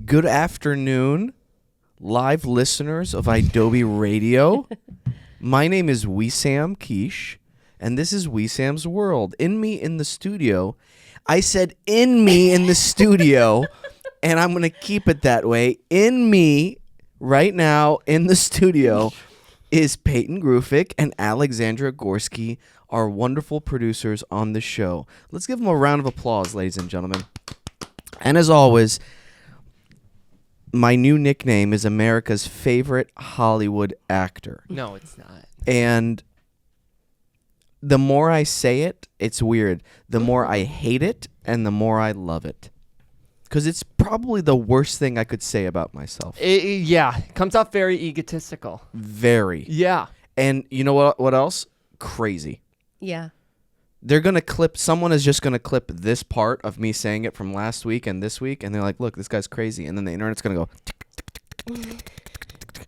Good afternoon, live listeners of idobi Radio. My name is Wesam Quiche, and this is Wesam's World. In me in the studio, I said in me in the studio, and I'm going to keep it that way. In me right now in the studio is Peyton Grufick and Alexandra Gorski, our wonderful producers on the show. Let's give them a round of applause, ladies and gentlemen. And as always, my new nickname is America's favorite Hollywood actor. No, it's not. And the more I say it, it's weird. The more I hate it, and the more I love it. Because it's probably the worst thing I could say about myself. Yeah, it comes off very egotistical. Very. Yeah. And you know what else? Crazy. Yeah. They're going to clip, someone is just going to clip this part of me saying it from last week and this week, and they're like, look, this guy's crazy. And then the internet's going to go, tick, tick, tick, tick, tick, tick, tick.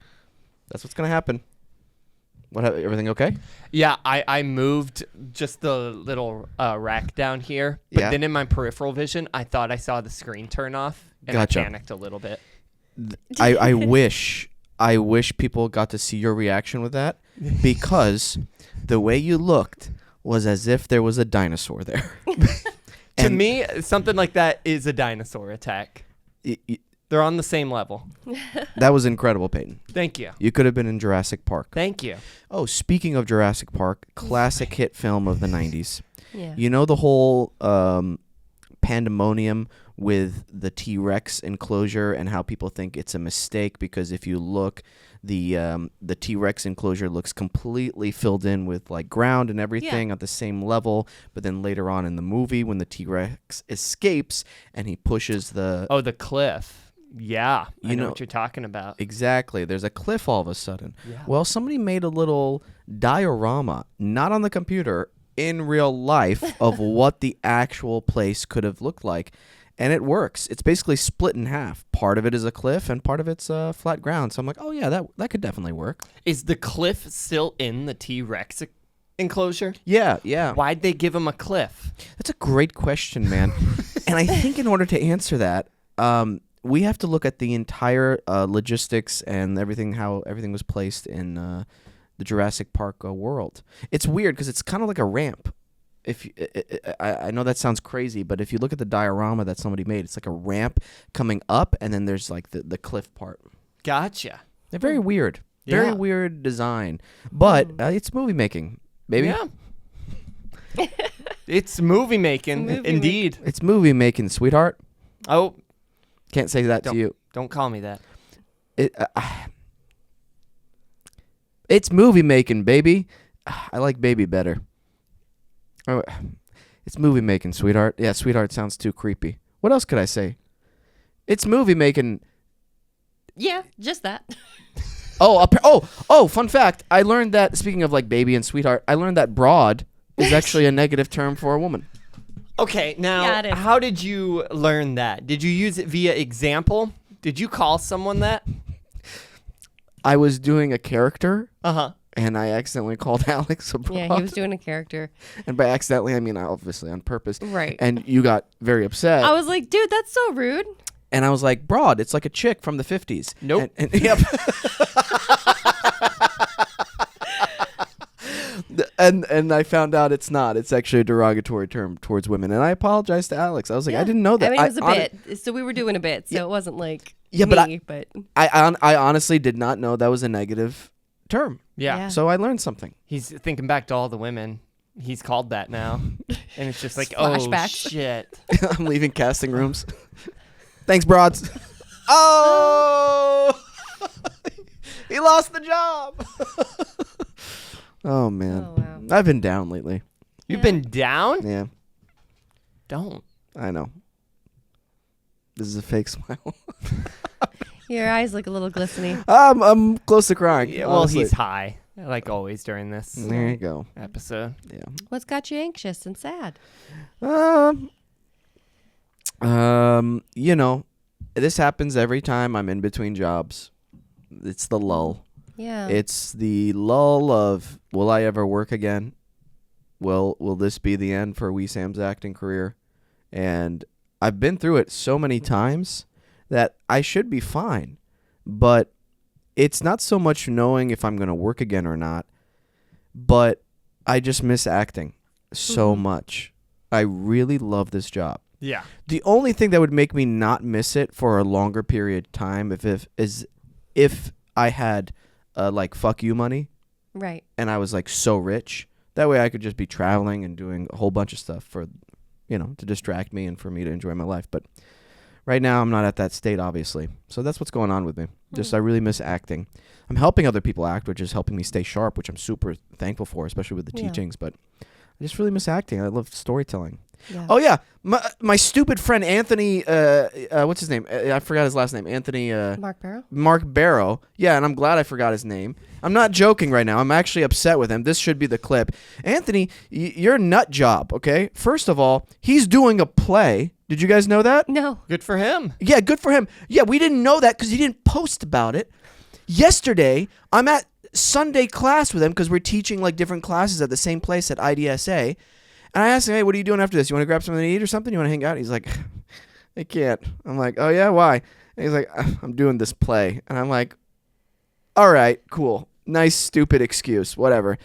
That's what's going to happen. Everything okay? Yeah, I moved just the little rack down here, but then in my peripheral vision, I thought I saw the screen turn off, and Gotcha. I panicked a little bit. I wish people got to see your reaction with that, because the way you looked was as if there was a dinosaur there. To me, something like that is a dinosaur attack. They're on the same level. That was incredible, Peyton. Thank you. You could have been in Jurassic Park. Thank you. Oh, speaking of Jurassic Park, classic hit film of the 90s. Yeah. You know the whole pandemonium with the T-Rex enclosure and how people think it's a mistake because if you look, the T-Rex enclosure looks completely filled in with like ground and everything at the same level. But then later on in the movie, when the T-Rex escapes and he pushes the cliff. Yeah, I know what you're talking about. Exactly. There's a cliff all of a sudden. Yeah. Well, somebody made a little diorama, not on the computer, in real life of what the actual place could have looked like. And it works. It's basically split in half. Part of it is a cliff and part of it's flat ground. So I'm like, oh, yeah, that could definitely work. Is the cliff still in the T-Rex enclosure? Yeah. Why'd they give him a cliff? That's a great question, man. And I think in order to answer that, we have to look at the entire logistics and everything, how everything was placed in the Jurassic Park world. It's weird because it's kind of like a ramp. I know that sounds crazy, but if you look at the diorama that somebody made, it's like a ramp coming up, and then there's like the cliff part. Gotcha. They're very weird. Yeah. Very weird design. But it's movie making, baby. Yeah. It's movie making, indeed. It's movie making, sweetheart. Oh. Can't say that to you. Don't call me that. It's movie making, baby. I like baby better. Oh, it's movie making, sweetheart. Yeah, sweetheart sounds too creepy. What else could I say? It's movie making. Yeah, just that. Fun fact. I learned that, speaking of like baby and sweetheart, I learned that broad is actually a negative term for a woman. Okay, now, how did you learn that? Did you use it via example? Did you call someone that? I was doing a character. Uh-huh. And I accidentally called Alex a broad. Yeah, he was doing a character. And by accidentally, I mean obviously on purpose. Right. And you got very upset. I was like, dude, that's so rude. And I was like, broad, it's like a chick from the 50s. Nope. Yep. And I found out it's not. It's actually a derogatory term towards women. And I apologized to Alex. I was like, I didn't know that. I mean, it was a bit. So we were doing a bit. So it wasn't like but I honestly did not know that was a negative term. Yeah. So I learned something. He's thinking back to all the women he's called that now. And it's just like, Flashbacks. Oh, shit. I'm leaving casting rooms. Thanks, broads. Oh! He lost the job. Oh, man. Oh, wow. I've been down lately. You've been down? Yeah. Don't. I know. This is a fake smile. Your eyes look a little glistening. I'm close to crying. Yeah, well, honestly. he's high, like always during this There you go. episode. Yeah. What's got you anxious and sad? You know, this happens every time I'm in between jobs. It's the lull. Yeah. It's the lull of, will I ever work again? Will this be the end for Wesam's acting career? And I've been through it so many times that I should be fine. But it's not so much knowing if I'm going to work again or not, but I just miss acting so much. I really love this job. Yeah. The only thing that would make me not miss it for a longer period of time is if I had like fuck you money. Right. And I was like so rich. That way I could just be traveling and doing a whole bunch of stuff for, to distract me and for me to enjoy my life. But right now I'm not at that state, obviously. So that's what's going on with me. Just I really miss acting. I'm helping other people act, which is helping me stay sharp, which I'm super thankful for, especially with the teachings. But I just really miss acting. I love storytelling. Yeah. Oh, yeah. My stupid friend Anthony, what's his name? I forgot his last name. Anthony. Mark Barrow? Mark Barrow. Yeah, and I'm glad I forgot his name. I'm not joking right now. I'm actually upset with him. This should be the clip. Anthony, you're a nut job, okay? First of all, he's doing a play. Did you guys know that? No. Good for him. Yeah, good for him. Yeah, we didn't know that because he didn't post about it. Yesterday, I'm at Sunday class with him because we're teaching like different classes at the same place at IDSA. And I asked him, hey, what are you doing after this? You want to grab something to eat or something? You want to hang out? He's like, I can't. I'm like, oh, yeah, why? And he's like, I'm doing this play. And I'm like, all right, cool. Nice, stupid excuse. Whatever.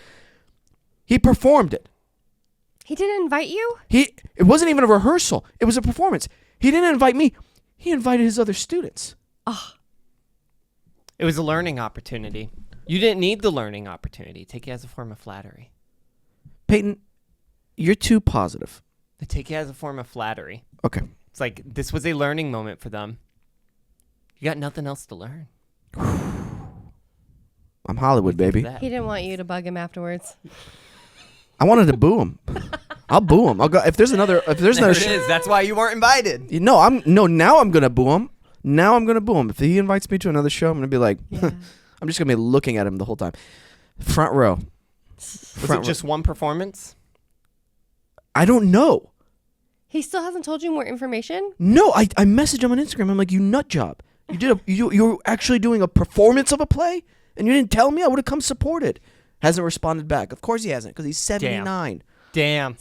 He performed it. He didn't invite you? It wasn't even a rehearsal. It was a performance. He didn't invite me. He invited his other students. Oh. It was a learning opportunity. You didn't need the learning opportunity. Take it as a form of flattery. Peyton, you're too positive. Take it as a form of flattery. Okay. It's like this was a learning moment for them. You got nothing else to learn. I'm Hollywood, baby. He didn't want you to bug him afterwards. I wanted to boo him. I'll boo him. I'll go if there's another show. That's why you weren't invited. Now I'm gonna boo him. Now I'm gonna boo him. If he invites me to another show, I'm gonna be like, I'm just gonna be looking at him the whole time. Front row. Was it just one performance? I don't know. He still hasn't told you more information? No, I messaged him on Instagram. I'm like, you nut job. You're actually doing a performance of a play, and you didn't tell me. I would have come supported. Hasn't responded back. Of course he hasn't, because he's 79. Damn.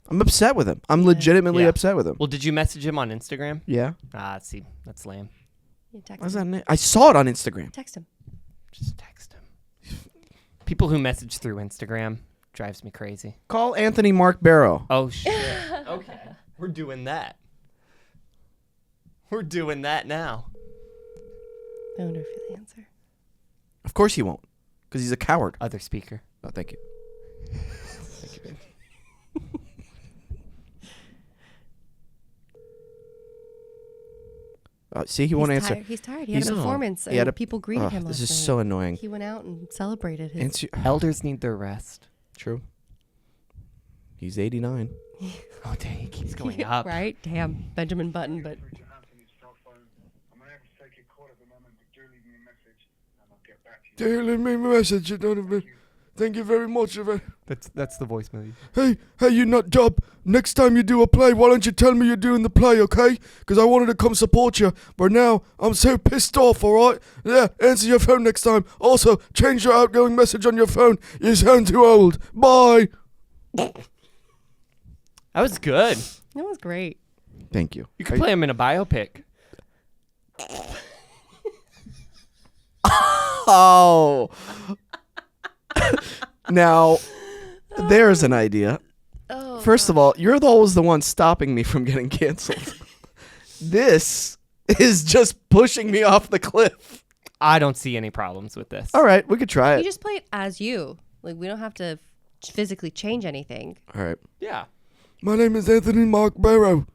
I'm upset with him. I'm legitimately upset with him. Well, did you message him on Instagram? Yeah. See, that's lame. You text What's him. that? I saw it on Instagram. Text him. Just text him. People who message through Instagram drives me crazy. Call Anthony Mark Barrow. Oh, shit. Okay. We're doing that. We're doing that now. I wonder if he'll answer. Of course he won't, because he's a coward. Other speaker. Oh, thank you. Thank you, babe. See, he won't answer. He's tired. He had a performance. And people greeted him last This is night. so annoying. He went out and celebrated his... Elders need their rest. True. He's 89. Oh, dang. He keeps going up. Right? Damn. Benjamin Button, but... Do leave me a message, Donovan. Thank you very much. That's the voicemail. Hey, you nut job. Next time you do a play, why don't you tell me you're doing the play, okay? Because I wanted to come support you, but now I'm so pissed off, all right? Yeah, answer your phone next time. Also, change your outgoing message on your phone. You sound too old. Bye. That was good. That was great. Thank you. You could play him in a biopic. Oh. Now, there's an idea. Oh, First of all, you're always the one stopping me from getting canceled. This is just pushing me off the cliff. I don't see any problems with this. All right, we could try it. You just play it as you. Like, we don't have to physically change anything. All right. Yeah. My name is Anthony Mark Barrow.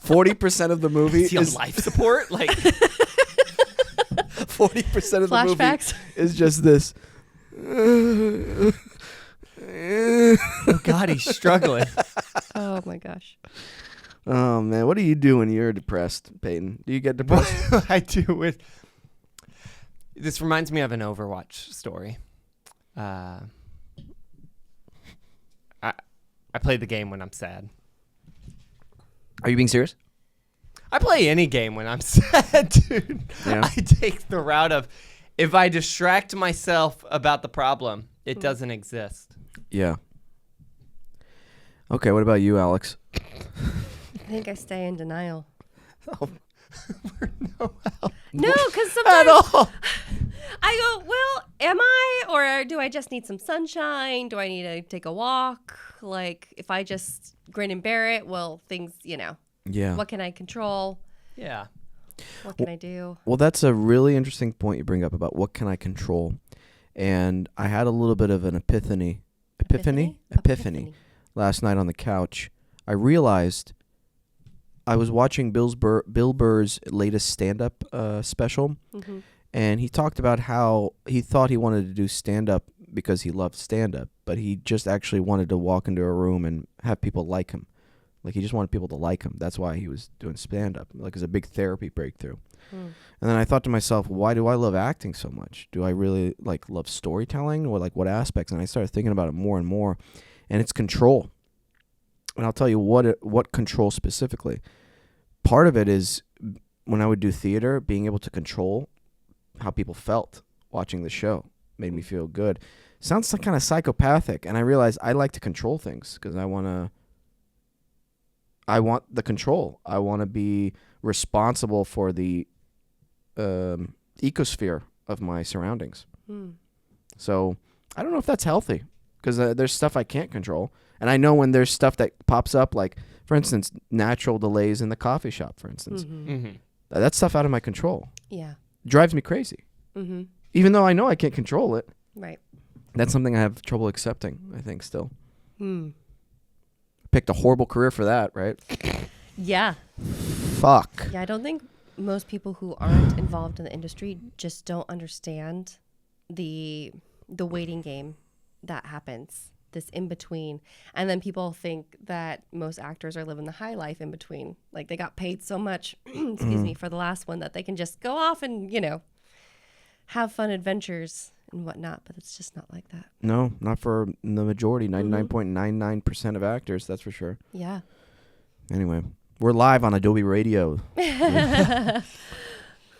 40% of the movie is he on life support? Like 40% of the Flashbacks? movie is just this. Oh God, he's struggling. Oh my gosh. Oh man, what do you do when you're depressed, Peyton? Do you get depressed? I do. This reminds me of an Overwatch story. I play the game when I'm sad. Are you being serious? I play any game when I'm sad, dude. Yeah. I take the route of if I distract myself about the problem, it doesn't exist. Yeah. Okay, what about you, Alex? I think I stay in denial. Oh. No, because At sometimes all. I go, well, am I? Or do I just need some sunshine? Do I need to take a walk? Like, if I just grin and bear it, well, things, Yeah. what can I control? Yeah. What can I do? Well, that's a really interesting point you bring up about what can I control. And I had a little bit of an epiphany last night on the couch. I realized I was watching Bill Burr's latest stand-up special, Mm-hmm. and he talked about how he thought he wanted to do stand-up because he loved stand-up, but he just actually wanted to walk into a room and have people like him. Like, he just wanted people to like him. That's why he was doing stand-up. Like, it's a big therapy breakthrough. And then I thought to myself, why do I love acting so much? Do I really, love storytelling, or, what aspects? And I started thinking about it more and more, and it's control. And I'll tell you what control specifically. Part of it is when I would do theater, being able to control how people felt watching the show made me feel good. Sounds kind of psychopathic, and I realized I like to control things because I want the control. I want to be responsible for the ecosphere of my surroundings. So I don't know if that's healthy, because there's stuff I can't control. And I know when there's stuff that pops up, like, for instance, natural delays in the coffee shop, for instance. That's stuff out of my control. Yeah. Drives me crazy. Even though I know I can't control it. Right. That's something I have trouble accepting, I think, still. Picked a horrible career for that, right? Yeah. Fuck. Yeah, I don't think most people who aren't involved in the industry just don't understand the waiting game that happens, this in between. And then people think that most actors are living the high life in between. Like, they got paid so much, excuse me, for the last one, that they can just go off and, have fun adventures and whatnot. But it's just not like that. No, not for the majority, 99.99% of actors, that's for sure. Yeah. Anyway, we're live on Adobe Radio.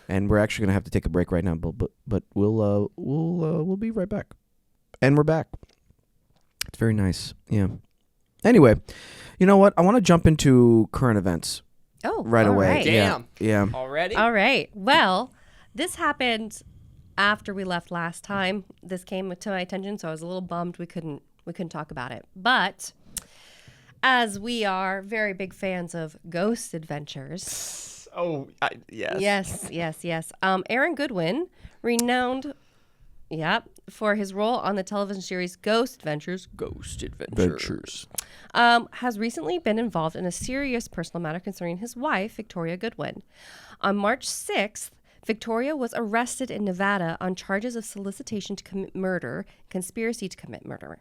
And we're actually going to have to take a break right now, but we'll be right back. And we're back. It's very nice. Yeah. Anyway, you know what? I want to jump into current events. Oh, right away. Right. Damn. Yeah. Already? All right. Well, this happened after we left last time. This came to my attention, so I was a little bummed we couldn't talk about it. But as we are very big fans of ghost adventures. Oh, yes. Yes. Aaron Goodwin, renowned, for his role on the television series Ghost Adventures, has recently been involved in a serious personal matter concerning his wife, Victoria Goodwin. On March 6th, Victoria was arrested in Nevada on charges of solicitation to commit murder, conspiracy to commit murder.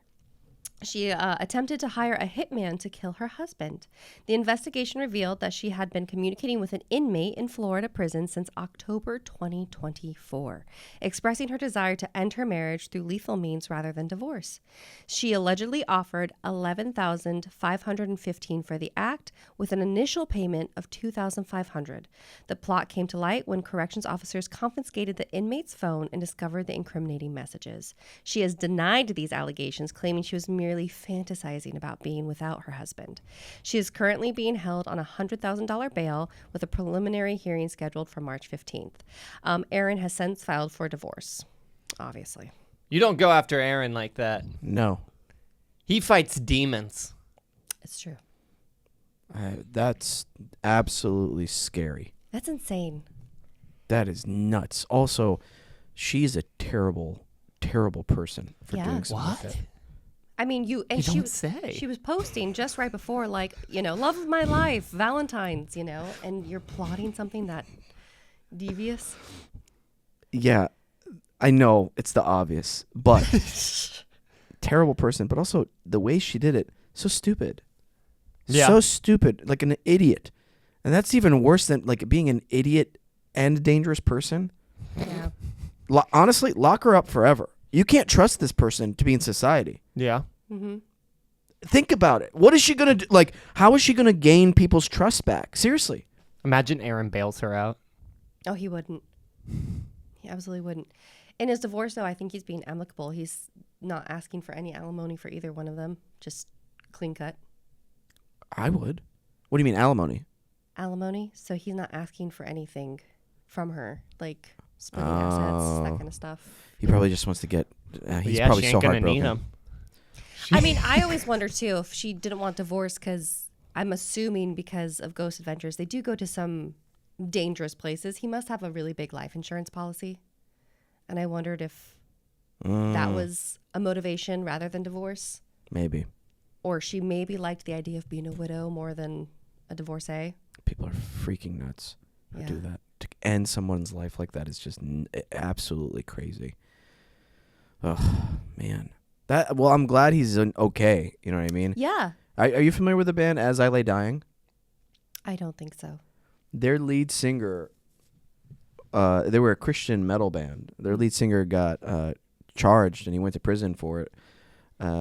She attempted to hire a hitman to kill her husband. The investigation revealed that she had been communicating with an inmate in Florida prison since October 2024, expressing her desire to end her marriage through lethal means rather than divorce. She allegedly offered $11,515 for the act, with an initial payment of $2,500. The plot came to light when corrections officers confiscated the inmate's phone and discovered the incriminating messages. She has denied these allegations, claiming she was merely fantasizing about being without her husband. She is currently being held on a $100,000 bail, with a preliminary hearing scheduled for March 15th. Aaron has since filed for divorce, obviously. You don't go after Aaron like that. No. He fights demons. It's true. That's absolutely scary. That's insane. That is nuts. Also, she's a terrible, terrible person for doing something like that. I mean, she was posting just right before, love of my life, Valentine's, and you're plotting something that devious. Yeah, I know it's the obvious, but terrible person. But also the way she did it, so stupid. Yeah. So stupid, like an idiot. And that's even worse than being an idiot and a dangerous person. Yeah. Honestly, lock her up forever. You can't trust this person to be in society. Yeah. Mm-hmm. Think about it. What is she going to do? How is she going to gain people's trust back? Seriously. Imagine Aaron bails her out. Oh, he wouldn't. He absolutely wouldn't. In his divorce, though, I think he's being amicable. He's not asking for any alimony for either one of them. Just clean cut. I would. What do you mean alimony? Alimony. So he's not asking for anything from her, like splitting assets, that kind of stuff. He probably just wants to get. He's yeah, probably she so ain't gonna heartbroken. need him. I mean, I always wonder too if she didn't want divorce because I'm assuming because of Ghost Adventures, they do go to some dangerous places. He must have a really big life insurance policy. And I wondered if that was a motivation rather than divorce. Maybe. Or she maybe liked the idea of being a widow more than a divorcee. People are freaking nuts who do that. To end someone's life like that is just absolutely crazy. Oh, man. Well, I'm glad he's okay. You know what I mean? Yeah. Are you familiar with the band As I Lay Dying? I don't think so. Their lead singer, they were a Christian metal band. Their lead singer got charged and he went to prison for it,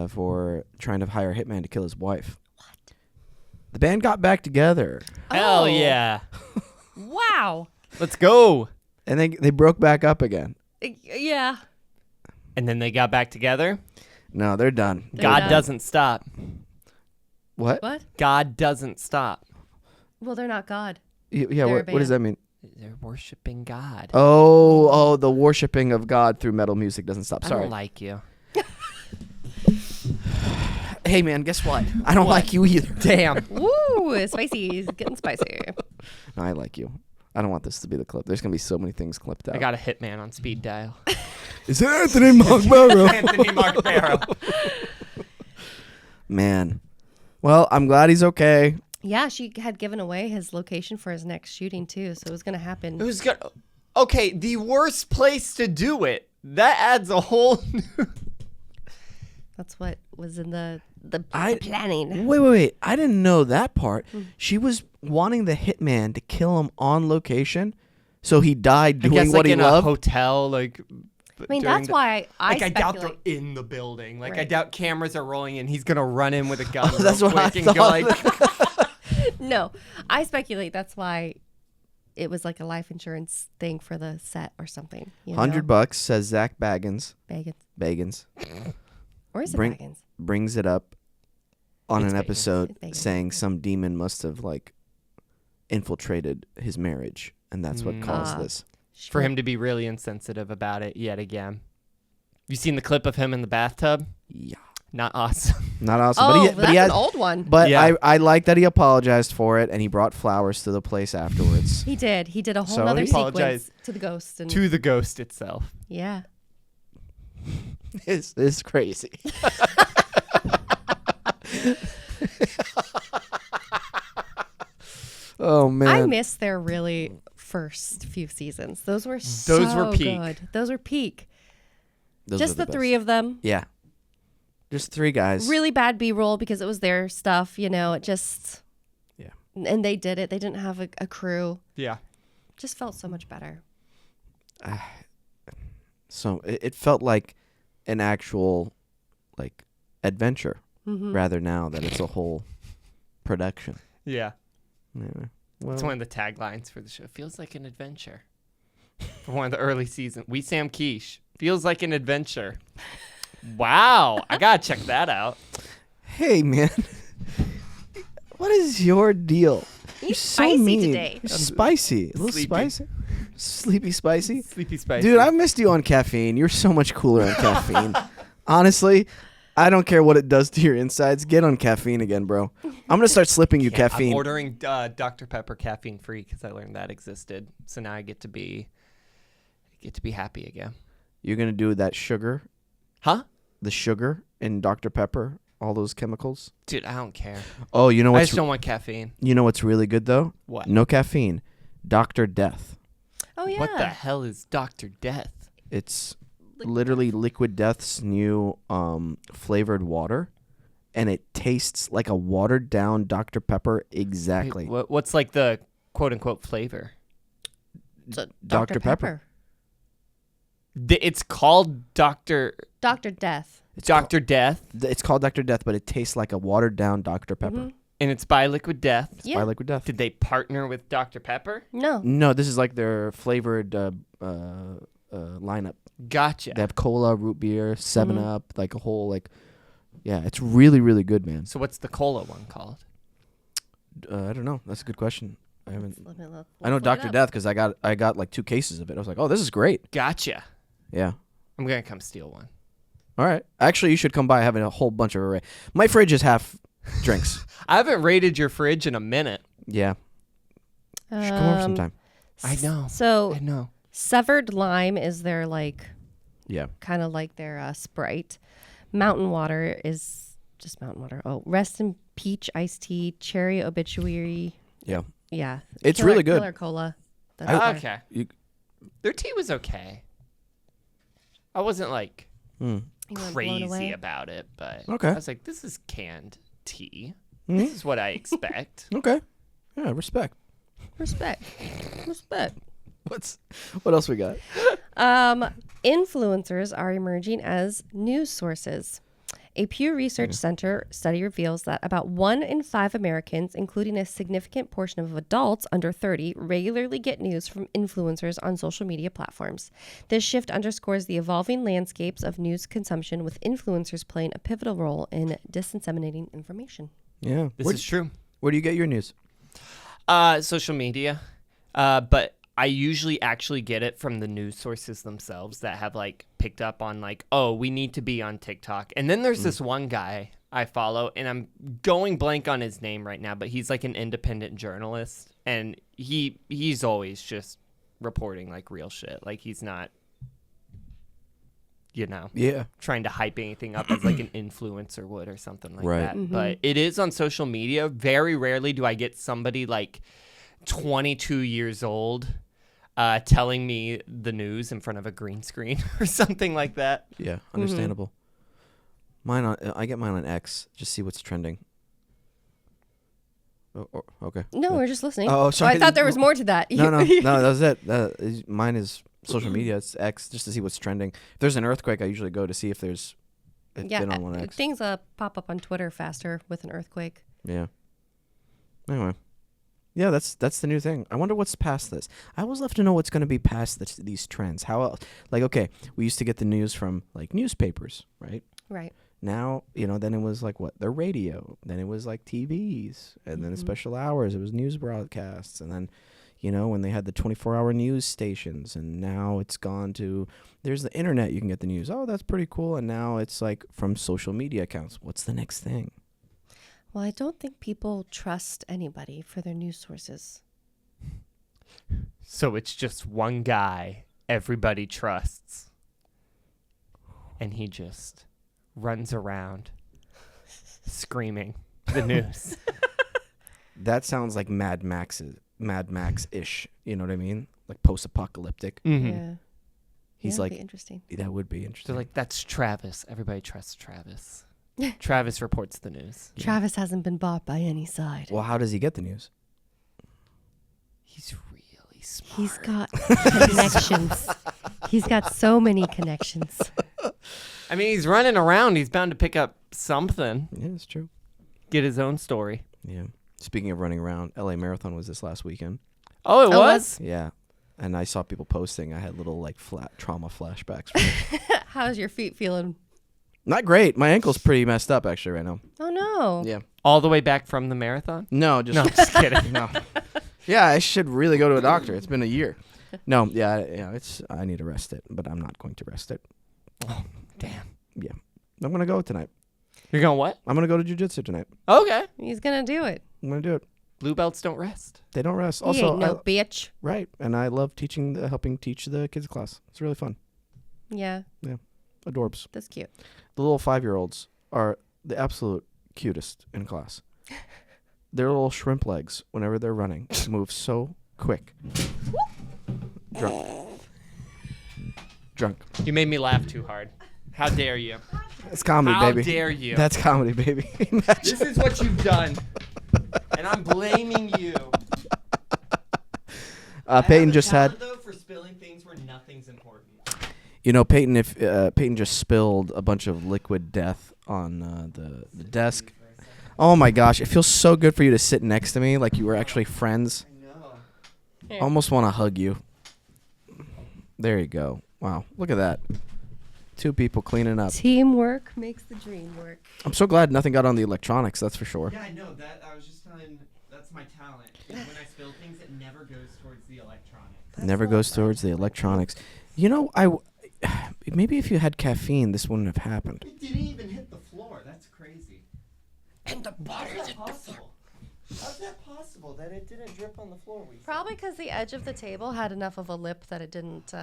for trying to hire a hitman to kill his wife. What? The band got back together. Hell yeah. Wow. Let's go. And they broke back up again. Yeah. And then they got back together. No, they're done. God doesn't stop. What? What? God doesn't stop. Well, they're not God. Yeah, what does that mean? They're worshiping God. Oh, the worshiping of God through metal music doesn't stop. I Sorry. don't like you. Hey, man, guess what? I don't like you either. Damn. Woo, spicy. It's getting spicy. No, I like you. I don't want this to be the clip. There's going to be so many things clipped out. I got a hitman on speed dial. Is it Anthony Mark Barrow? Anthony Mark Barrow. Man. Well, I'm glad he's okay. Yeah, she had given away his location for his next shooting, too, so it was going to happen. Who's got? Okay, the worst place to do it. That adds a whole new... That's what was in the I- planning. Wait. I didn't know that part. She was wanting the hitman to kill him on location, so he died I doing guess, what like he in loved. a hotel, like... I mean, that's why I Like, I doubt they're speculate. in the building. Like, I Right. doubt cameras are rolling in. He's going to run in with a gun That's real what I quick and go thought. like... No, I speculate that's why it was like a life insurance thing for the set or something. You know? $100 says Zach Baggins. Bagans. Or is it Bring- Bagans? Brings it up on It's an Baggins. episode It's Baggins. saying some demon must have like infiltrated his marriage, and that's what caused this. For him to be really insensitive about it yet again. You seen the clip of him in the bathtub? Yeah, Not awesome. not awesome. Oh, but that's he has, an old one. But Yeah. I like that he apologized for it, and he brought flowers to the place afterwards. He did. He did a whole So other he sequence apologized to the ghost. And To the ghost itself. yeah. It's crazy. Oh man, I miss their really first few seasons. Those were Those were peak. good. Those were peak. Those Just were the three of them. Yeah, just three guys. Really bad B-roll because it was their stuff, you know. It just... Yeah. And they did it. They didn't have a crew. Yeah. Just felt so much better. So it felt like an actual like adventure, rather now that it's a whole production. Yeah. Anyway, It's one of the taglines for the show. Feels like an adventure. For one of the early seasons. Wesam Quiche. Feels like an adventure. Wow. I got to check that out. hey man, what is your deal? You're so spicy mean. today. You're spicy. A little Sleepy. spicy. Sleepy spicy. Sleepy spicy. Dude, I missed you on caffeine. You're so much cooler on caffeine. Honestly, I don't care what it does to your insides. Get on caffeine again, bro. I'm going to start slipping you I'm caffeine. ordering Dr. Pepper caffeine free because I learned that existed. So now I get to be happy again. You're going to do that sugar, Huh? the sugar in Dr. Pepper, all those chemicals. Dude, I don't care. Oh, you know I what's just don't want caffeine. you know what's really good though? What? No caffeine. Dr. Death. Oh, yeah. What the hell is Dr. Death? It's literally Liquid Death's new flavored water, and it tastes like a watered down Dr. Pepper exactly. What's like the quote unquote flavor? Dr. Pepper. It's called Dr. Death. Death, It's called Dr. Death, but it tastes like a watered down Dr. Pepper. and it's by Liquid Death. Yeah. By Liquid Death. Did they partner with Dr. Pepper? No. No, this is like their flavored lineup. Gotcha. They have cola, root beer, 7-Up, like a whole like, yeah, it's really really good, man. So what's the cola one called? I don't know. That's a good question. I haven't. Let me look. I know Look it Dr. up. Death because I got like 2 cases of it. I was like, oh, this is great. Gotcha. Yeah. I'm gonna come steal one. All right. Actually, you should come by having a whole bunch of array. My fridge is half drinks. I haven't raided your fridge in a minute. Yeah. You should come over sometime. I know. So I know. Severed Lime is their like Yeah. kind of like their Sprite. Mountain Water is just Mountain Water. Oh, Rest in Peach Iced Tea, Cherry Obituary. Yeah. Yeah. It's really good. Killer Cola. That's there. Okay. You, Their tea was okay. I wasn't like You weren't blown away? crazy about it, but Okay. I was like, this is canned tea. Mhm. This is what I expect. okay. Yeah, respect. Respect. Respect. What else we got? Influencers are emerging as news sources. A Pew Research Center study reveals that about 1 in 5 Americans, including a significant portion of adults under 30, regularly get news from influencers on social media platforms. This shift underscores the evolving landscapes of news consumption, with influencers playing a pivotal role in disseminating information. Yeah. This is true. Where do you get your news? Social media. But I usually actually get it from the news sources themselves that have like picked up on like, oh, we need to be on TikTok. And then there's this one guy I follow, and I'm going blank on his name right now, but he's like an independent journalist, and he's always just reporting like real shit. Like he's not, Yeah. trying to hype anything up as like an influencer would or something like Right. that. But it is on social media. Very rarely do I get somebody like 22 years old telling me the news in front of a green screen or something like that. Yeah. Understandable. I get mine on X. Just see what's trending. Oh, okay. No, we're just listening. Oh, sorry. I thought there was more to that. No, that was it. Mine is social media. It's X, just to see what's trending. If there's an earthquake, I usually go to see if there's. It's been on one X. Things pop up on Twitter faster with an earthquake. Yeah. Anyway. Yeah, that's the new thing. I wonder what's past this. I always love to know what's going to be past these trends. How else? Like, okay, we used to get the news from like newspapers, right? Right. Now, then it was like what? The radio. Then it was like TVs. And then the special hours, it was news broadcasts. And then, when they had the 24-hour news stations. And now it's gone to, there's the internet. You can get the news. Oh, that's pretty cool. And now it's like from social media accounts. What's the next thing? Well, I don't think people trust anybody for their news sources. So it's just one guy everybody trusts. And he just runs around screaming the news. That sounds like Mad Max-ish. You know what I mean? Like post-apocalyptic. Mm-hmm. Yeah. He's That'd like, be interesting. that would be interesting. So like, that's Travis. Everybody trusts Travis. Travis reports the news. Travis hasn't been bought by any side. Well, how does he get the news? He's really smart. He's got connections. He's got so many connections. I mean, he's running around. He's bound to pick up something. Yeah, it's true. Get his own story. Yeah. Speaking of running around, LA Marathon was this last weekend. Oh, it Oh, was? Yeah. And I saw people posting. I had little like flat trauma flashbacks. How's your feet feeling? Not great. My ankle's pretty messed up actually right now. Oh, no. Yeah. All the way back from the marathon? No, just No, just kidding. no. Yeah, I should really go to a doctor. It's been a year. No, yeah, I need to rest it, but I'm not going to rest it. Oh, damn. Yeah. I'm going to go tonight. You're going what? I'm going to go to jiu-jitsu tonight. Okay. He's going to do it. I'm going to do it. Blue belts don't rest. They don't rest. He Also, ain't no bitch. right. And I love helping teach the kids class. It's really fun. Yeah, Adorbs. that's cute. The little 5-year-olds are the absolute cutest in class. Their little shrimp legs, whenever they're running, move so quick. Drunk. You made me laugh too hard. How dare you? It's comedy, How baby. dare you? That's comedy, baby. This is what you've done. And I'm blaming you. Peyton just had. Though, for spilling things where nothing's important. Peyton, if Peyton just spilled a bunch of liquid death on the desk. Oh my gosh, it feels so good for you to sit next to me like you were actually friends. I know. Almost want to hug you. There you go. Wow, look at that. 2 people cleaning up. Teamwork makes the dream work. I'm so glad nothing got on the electronics, that's for sure. Yeah, I know that. I was just telling That's my talent. When I spill things, it never goes towards the electronics. Never goes towards the electronics. You know, maybe if you had caffeine, this wouldn't have happened. It didn't even hit the floor. That's crazy. And the butter hit the floor. How's that possible that it didn't drip on the floor? Probably because the edge of the table had enough of a lip that it didn't.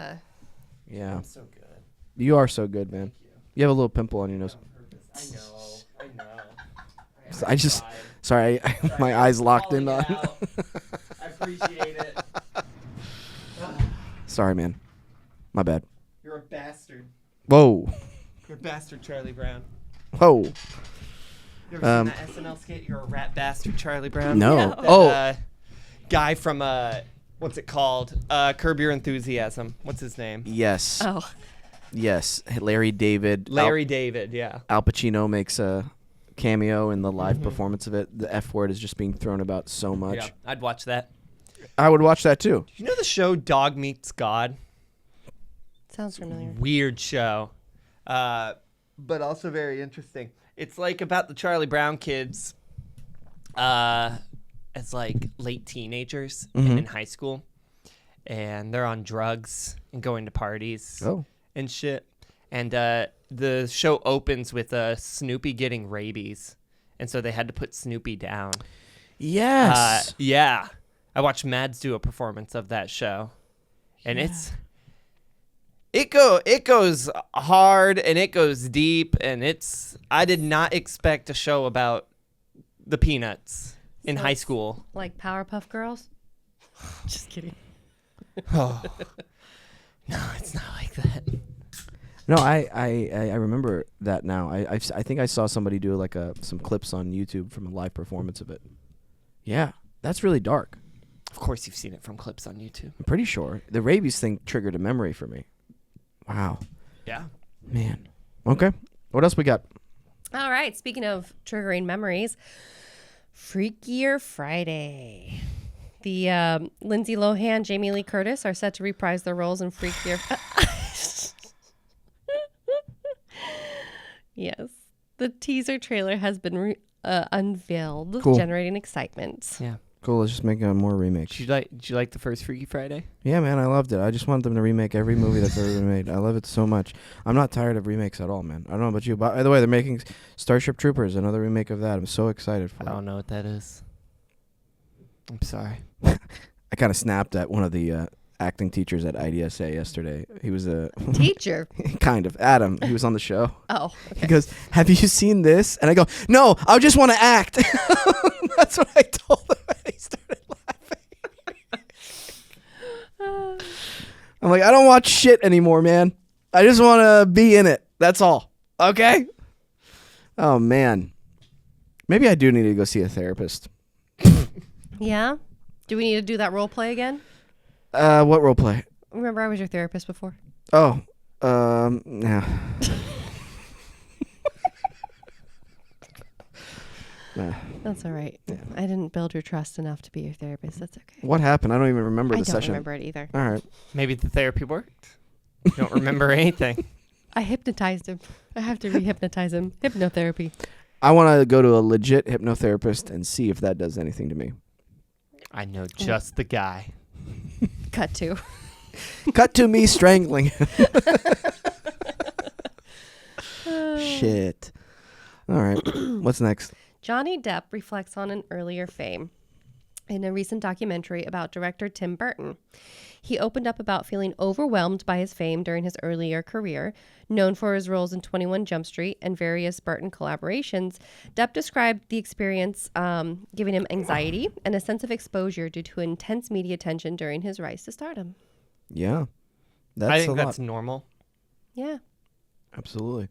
Yeah. I'm so good. You are so good, man. You have a little pimple on your nose. I know. I just, sorry, my eyes locked in on. I appreciate it. Sorry, man. My bad. You're a bastard. Whoa. You're a bastard, Charlie Brown. Whoa. You ever seen that SNL skit? You're a rat bastard, Charlie Brown. No. That, guy from what's it called? Curb Your Enthusiasm. What's his name? Yes. Oh. Yes. Larry David. David. Yeah. Al Pacino makes a cameo in the live performance of it. The F word is just being thrown about so much. Yeah, I'd watch that. I would watch that too. You know the show Dog Meets God? Sounds familiar. Weird show, but also very interesting. It's like about the Charlie Brown kids as like late teenagers and in high school, and they're on drugs and going to parties and shit. And the show opens with Snoopy getting rabies, and so they had to put Snoopy down. Yes. Yeah. I watched Mads do a performance of that show, and it goes hard and it goes deep, and I did not expect a show about the Peanuts in high school. Like Powerpuff Girls? Just kidding. Oh. No, it's not like that. No, I remember that now. I think I saw somebody do like some clips on YouTube from a live performance of it. Yeah, that's really dark. Of course you've seen it from clips on YouTube. I'm pretty sure. The rabies thing triggered a memory for me. Wow. Yeah. Man. Okay. What else we got? All right. Speaking of triggering memories, Freakier Friday. The Lindsay Lohan, Jamie Lee Curtis are set to reprise their roles in Freakier. Yes. The teaser trailer has been unveiled, generating excitement. Yeah. Cool. Let's just make more remakes. Did you like the first Freaky Friday? Yeah, man. I loved it. I just want them to remake every movie that's ever been made. I love it so much. I'm not tired of remakes at all, man. I don't know about you. By the way, they're making Starship Troopers, another remake of that. I'm so excited for it. I don't know what that is. I'm sorry. I kind of snapped at one of the acting teachers at IDSA yesterday. He was a Teacher? kind of. Adam. He was on the show. Oh, okay. He goes, "Have you seen this?" And I go, "No, I just want to act." That's what I told him. He started laughing. I'm like, I don't watch shit anymore, man. I just want to be in it. That's all. Okay? Oh, man. Maybe I do need to go see a therapist. Yeah? Do we need to do that role play again? What role play? Remember I was your therapist before? Oh, yeah. That's all right. Yeah. I didn't build your trust enough to be your therapist. That's okay. What happened? I don't even remember the I don't session. remember it either. All right. Maybe the therapy worked. You don't remember anything. I hypnotized him. I have to re-hypnotize him. Hypnotherapy. I want to go to a legit hypnotherapist and see if that does anything to me. I know just the guy. Cut to. Cut to me strangling him. Shit. All right. What's next? Johnny Depp reflects on an earlier fame in a recent documentary about director Tim Burton. He opened up about feeling overwhelmed by his fame during his earlier career. Known for his roles in 21 Jump Street and various Burton collaborations, Depp described the experience giving him anxiety and a sense of exposure due to intense media attention during his rise to stardom. Yeah. That's I think a that's lot. normal. Yeah. Absolutely.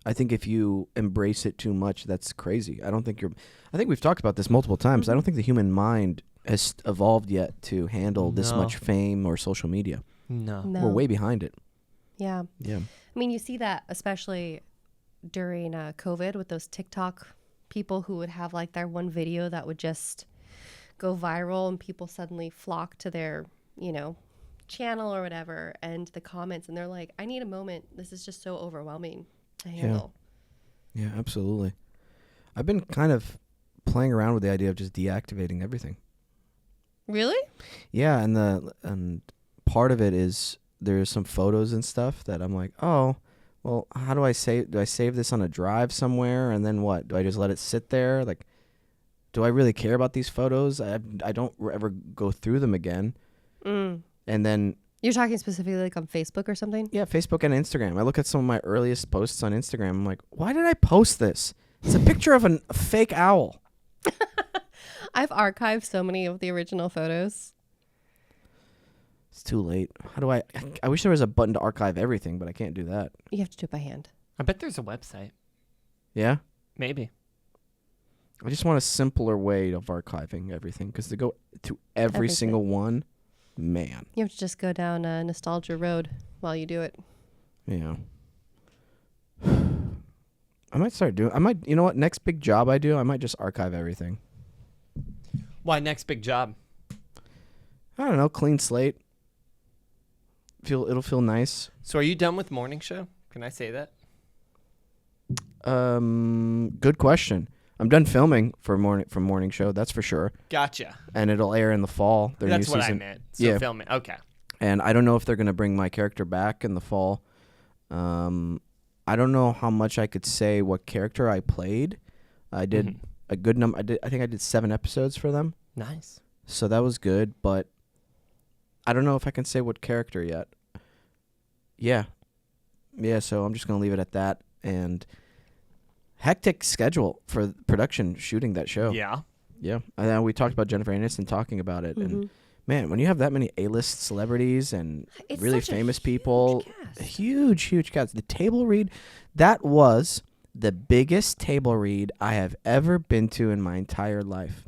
I think if you embrace it too much, that's crazy. I think we've talked about this multiple times. Mm-hmm. I don't think the human mind has evolved yet to handle this No. much fame or social media. No. We're way behind it. Yeah. Yeah. I mean, you see that especially during COVID with those TikTok people who would have like their one video that would just go viral and people suddenly flock to their, channel or whatever and the comments and they're like, I need a moment. This is just so overwhelming to handle. Yeah, absolutely. I've been kind of playing around with the idea of just deactivating everything. Really? Yeah, and part of it is there's some photos and stuff that I'm like, oh, well, how do I save? Do I save this on a drive somewhere, and then what? Do I just let it sit there? Like, do I really care about these photos? I don't ever go through them again. And then You're talking specifically like on Facebook or something? yeah, Facebook and Instagram. I look at some of my earliest posts on Instagram. I'm like, why did I post this? It's a picture of a fake owl. I've archived so many of the original photos. It's too late. How do I wish there was a button to archive everything, but I can't do that. You have to do it by hand. I bet there's a website. Yeah? Maybe. I just want a simpler way of archiving everything, because to go to every Everything. single one, man. You have to just go down nostalgia road while you do it. Yeah. I might start doing. You know what? Next big job I do, I might just archive everything. Why next big job? I don't know. Clean slate. It'll feel nice. So are you done with morning show? Can I say that? Good question. I'm done filming for morning show. That's for sure. Gotcha. And it'll air in the fall. Their That's new what I season. meant. So Yeah. filming. Okay. And I don't know if they're gonna bring my character back in the fall. I don't know how much I could say what character I played. I did a good number. I think I did 7 episodes for them. Nice. So that was good, but I don't know if I can say what character yet. Yeah, so I'm just going to leave it at that. And hectic schedule for production shooting that show. Yeah. Yeah. And we talked about Jennifer Aniston talking about it. And man, when you have that many A-list celebrities and It's really such a famous huge people, cast. huge cast. The table read, that was the biggest table read I have ever been to in my entire life.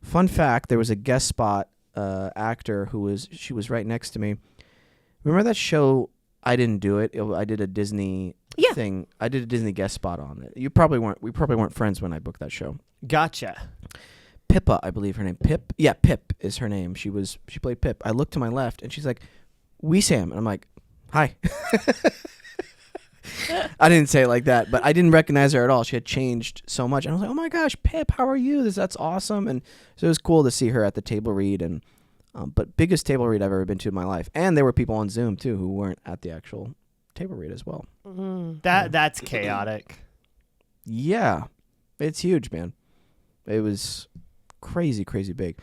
Fun fact, there was a guest spot actor she was right next to me. Remember that show, I Didn't Do It? I did a Disney thing. I did a Disney guest spot on it. We probably weren't friends when I booked that show. Gotcha. Pippa, I believe her name. Pip? Yeah, Pip is her name. She played Pip. I looked to my left and she's like, Wesam. And I'm like, hi. I didn't say it like that, but I didn't recognize her at all. She had changed so much. And I was like, oh my gosh, Pip, how are you? That's awesome. And so it was cool to see her at the table read. And but biggest table read I've ever been to in my life. And there were people on Zoom too who weren't at the actual table read as well. That's chaotic. Yeah. It's huge, man. It was crazy big.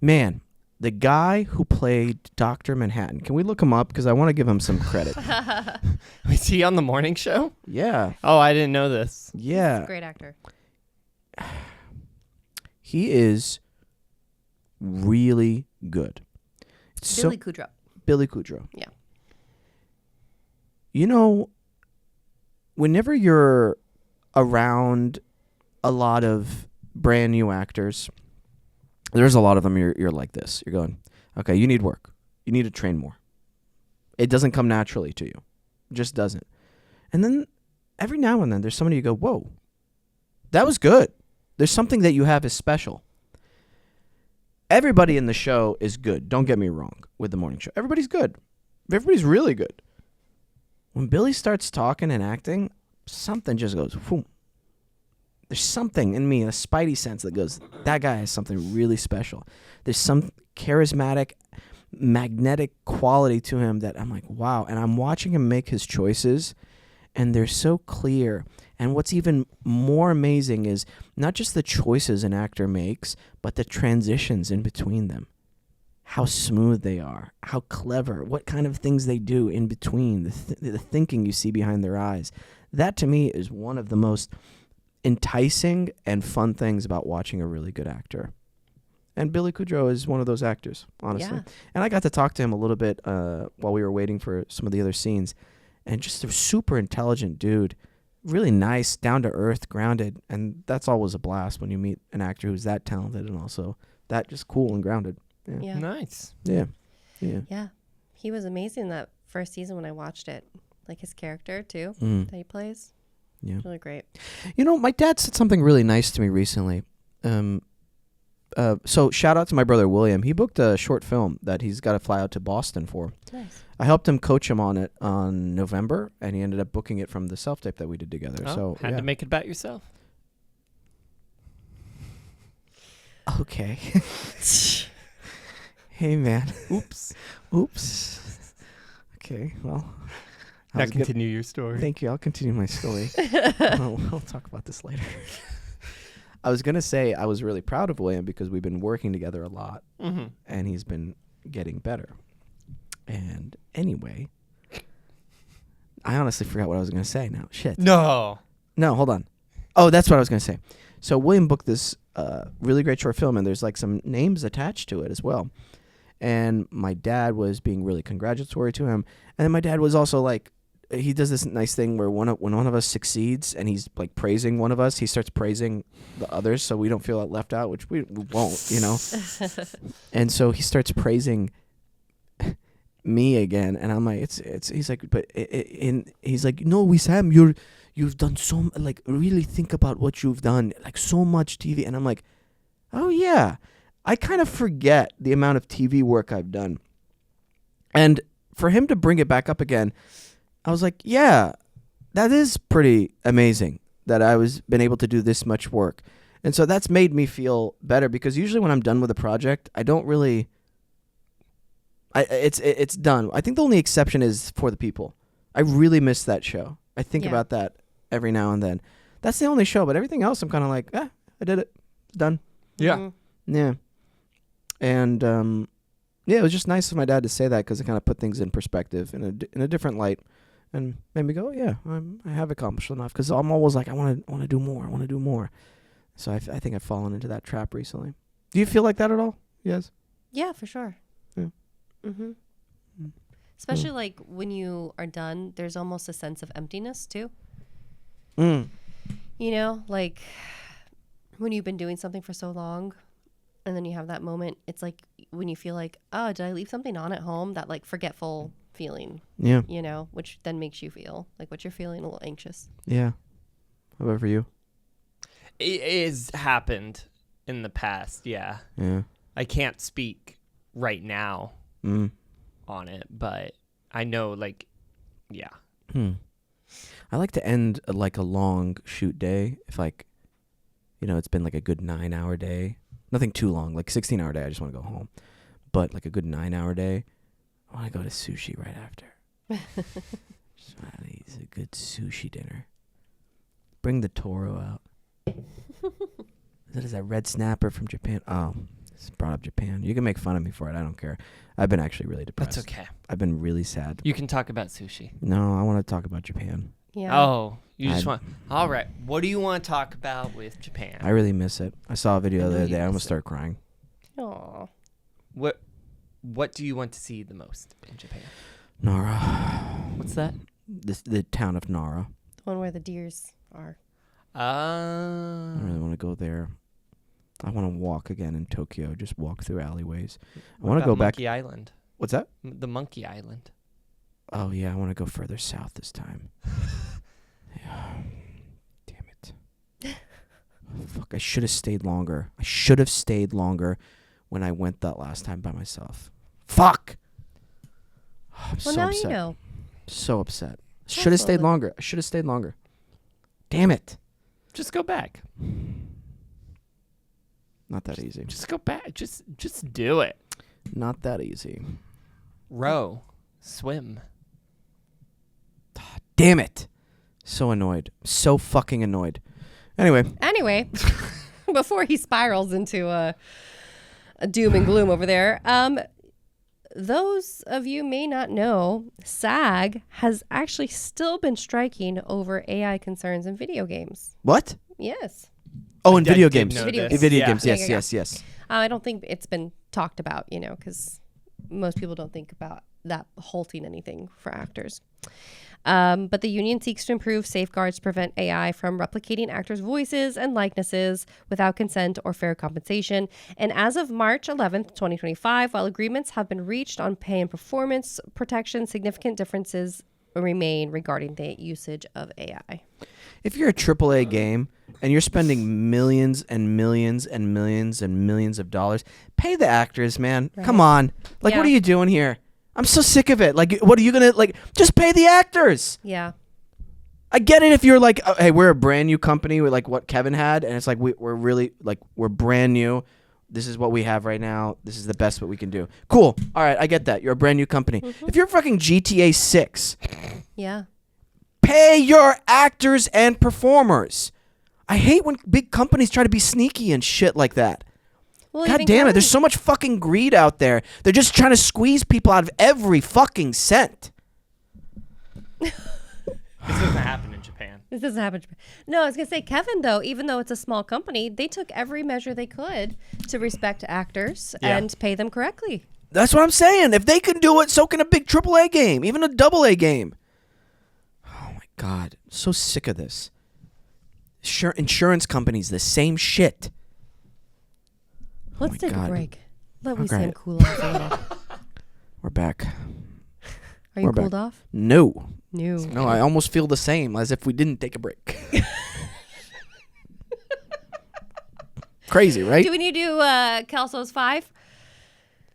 Man, the guy who played Dr. Manhattan, can we look him up? Because I want to give him some credit. Is he on the morning show? Yeah. Oh, I didn't know this. Yeah. Great actor. He is really good. Billy Kudrow. Billy Kudrow. Yeah. You know, whenever you're around a lot of brand new actors, there's a lot of them you're like this. You're going, okay, you need work. You need to train more. It doesn't come naturally to you. It just doesn't. And then every now and then there's somebody you go, whoa, that was good. There's something that you have is special. Everybody in the show is good. Don't get me wrong with the morning show. Everybody's good. Everybody's really good. When Billy starts talking and acting, something just goes, whoom. There's something in me, a spidey sense that goes, that guy has something really special. There's some charismatic, magnetic quality to him that I'm like, wow. And I'm watching him make his choices, and they're so clear. And what's even more amazing is not just the choices an actor makes, but the transitions in between them. How smooth they are, how clever, what kind of things they do in between, the thinking you see behind their eyes. That to me is one of the most enticing and fun things about watching a really good actor. And Billy Kudrow is one of those actors, honestly. Yeah. And I got to talk to him a little bit while we were waiting for some of the other scenes. And just a super intelligent dude. Really nice, down-to-earth, grounded. And that's always a blast when you meet an actor who's that talented and also that just cool and grounded. Yeah. Nice. Yeah. Yeah. He was amazing that first season when I watched it. Like his character, too, that he plays. Yeah. It's really great. You know, my dad said something really nice to me recently. So shout out to my brother William. He booked a short film that he's got to fly out to Boston for. Nice. I helped him coach him on it on November, and he ended up booking it from the self-tape that we did together. Oh, So had yeah. to make it about yourself. Okay. Hey, man. Oops. Oops. Okay, well. Now continue your story. Thank you. I'll continue my story. We'll talk about this later. I was going to say I was really proud of William because we've been working together a lot, and he's been getting better. And anyway, I honestly forgot what I was going to say now. Shit. No, hold on. Oh, that's what I was going to say. So William booked this really great short film, and there's like some names attached to it as well. And my dad was being really congratulatory to him. And then my dad was also like, he does this nice thing where when one of us succeeds and he's like praising one of us, he starts praising the others so we don't feel left out, which we won't, you know. And so he starts praising me again, and I'm like, it's. He's like, but he's like, no, Wesam, you've done so like really think about what you've done, like so much TV, and I'm like, oh yeah, I kind of forget the amount of TV work I've done, and for him to bring it back up again, I was like, yeah, that is pretty amazing that I was been able to do this much work, and so that's made me feel better because usually when I'm done with a project, I don't really. It's done. I think the only exception is For the People. I really miss that show. I think about that every now and then. That's the only show, but everything else I'm kind of like, I did it. It's done. Yeah. Yeah. And it was just nice of my dad to say that because it kind of put things in perspective in a different light and made me go, yeah, I have accomplished enough because I'm always like, I want to do more. I want to do more. So I think I've fallen into that trap recently. Do you feel like that at all? Yes. Yeah, for sure. Yeah. Mm-hmm. Especially like when you are done, there's almost a sense of emptiness too. You know, like when you've been doing something for so long and then you have that moment, it's like when you feel like, oh, did I leave something on at home? That like forgetful feeling. Yeah. You know, which then makes you feel like what you're feeling, a little anxious. Yeah. How about for you? It has happened in the past, yeah. Yeah. I can't speak right now on it, but I know, like, yeah. I like to end like a long shoot day if like, you know, it's been like a good 9-hour day. Nothing too long, like 16-hour day. I just want to go home. But like a good 9-hour day, I want to go to sushi right after. Just want to eat a good sushi dinner. Bring the Toro out. That is that red snapper from Japan. Oh, this brought up Japan. You can make fun of me for it. I don't care. I've been actually really depressed. That's okay. I've been really sad. You can talk about sushi. No, I want to talk about Japan. Yeah. Oh, you just want... All right. What do you want to talk about with Japan? I really miss it. I saw a video the other day. I miss almost it. started crying. Aw. What do you want to see the most in Japan? Nara. What's that? The town of Nara. The one where the deers are. I really want to go there. I want to walk again in Tokyo. Just walk through alleyways. I want to go back. Monkey Island. What's that? The Monkey Island. Oh yeah, I want to go further south this time. Yeah. Damn it. Fuck, I should have stayed longer. I should have stayed longer when I went that last time by myself. Fuck. I'm Well, so now upset. you know. So upset. Should have stayed Absolutely. longer. I should have stayed longer. Damn it. Just go back. Not that easy. Just go back. Just do it. Not that easy. Row. Swim. Damn it. So annoyed. So fucking annoyed. Anyway, Before he spirals into a doom and gloom over there, those of you may not know, SAG has actually still been striking over AI concerns in video games. what? Yes. Oh, in I video did games. know Video this. Video Yeah. games. Yes, Yeah. yes, yes. I don't think it's been talked about, you know, because most people don't think about that halting anything for actors. But the union seeks to improve safeguards to prevent AI from replicating actors' voices and likenesses without consent or fair compensation. And as of March 11th, 2025, while agreements have been reached on pay and performance protection, significant differences remain regarding the usage of AI. If you're a AAA game and you're spending millions and millions and millions and millions of dollars, pay the actors, man. Right. Come on. Like, Yeah. what are you doing here? I'm so sick of it. Like, what are you going to, like, just pay the actors. Yeah. I get it if you're like, oh, hey, we're a brand new company with like what Kevin had. And it's like, we're really, like, we're brand new. This is what we have right now. This is the best what we can do. Cool. All right, I get that. You're a brand new company. If you're fucking GTA 6, Yeah. pay your actors and performers. I hate when big companies try to be sneaky and shit like that. Well, God even damn it. Kevin- There's so much fucking greed out there. They're just trying to squeeze people out of every fucking cent. This doesn't happen in Japan. This doesn't happen. No, I was gonna say Kevin though. Even though it's a small company, they took every measure they could to respect actors Yeah. and pay them correctly. That's what I'm saying. If they can do it, so can a big AAA game, even a AA game. Oh my God. So sick of this. Insurance companies, the same shit. Let's my take God. a break. Let Okay. me Sam cool off a little. We're back. Are you We're back. cooled off? No. No. No, I almost feel the same as if we didn't take a break. Crazy, right? Do we need to do Kelso's 5?